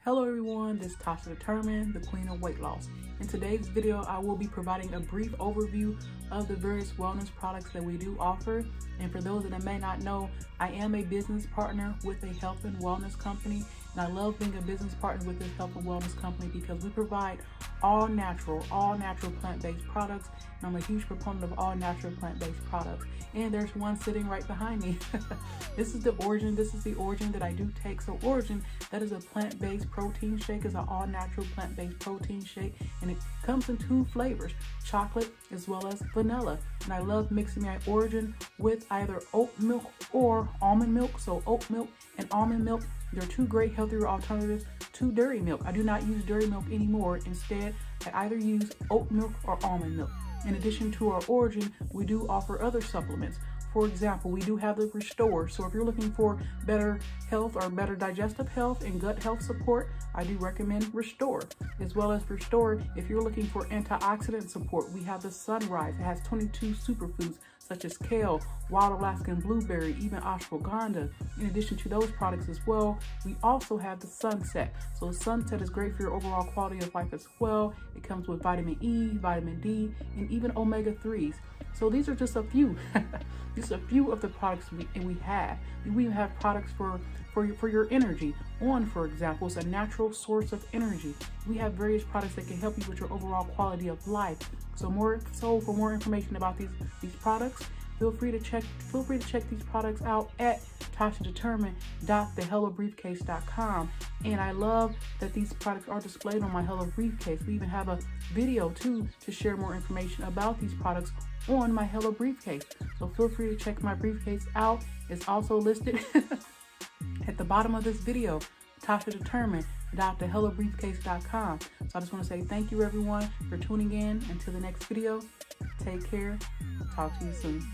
Hello everyone, this is Tasha Determined, the Queen of Weight Loss. In today's video, I will be providing a brief overview of the various wellness products that we do offer. And for those that may not know, I am a business partner with a health and wellness company. And I love being a business partner with this health and wellness company because we provide all natural plant-based products. And I'm a huge proponent of all natural plant-based products. And there's one sitting right behind me. This is the Origin. This is the Origin that I do take. So Origin, that is a plant-based protein shake. It's an all-natural plant-based protein shake. And it comes in two flavors, chocolate as well as vanilla. And I love mixing my Origin with either oat milk or almond milk. So oat milk and almond milk, they're two great healthier alternatives to dairy milk. I do not use dairy milk anymore. Instead, I either use oat milk or almond milk. In addition to our Origin, we do offer other supplements. For example, we do have the Restore. So if you're looking for better health or better digestive health and gut health support, I do recommend Restore. As well as Restore, if you're looking for antioxidant support, we have the Sunrise. It has 22 superfoods such as kale, wild Alaskan blueberry, even ashwagandha. In addition to those products as well, we also have the Sunset. So the Sunset is great for your overall quality of life as well. It comes with vitamin E, vitamin D, and even omega-3s. So these are just a few. Just a few of the products we have. We even have products for your energy. On, for example, is a natural source of energy. We have various products that can help you with your overall quality of life. So for more information about these products, feel free to check these products out at tashadetermined.thehellobriefcase.com. And I love that these products are displayed on my Hello Briefcase. We even have a video too to share more information about these products on my Hello Briefcase. So feel free to check my briefcase out. It's also listed at the bottom of this video, tashadetermined.thehellobriefcase.com. So I just want to say thank you everyone for tuning in. Until the next video, take care. Talk to you soon.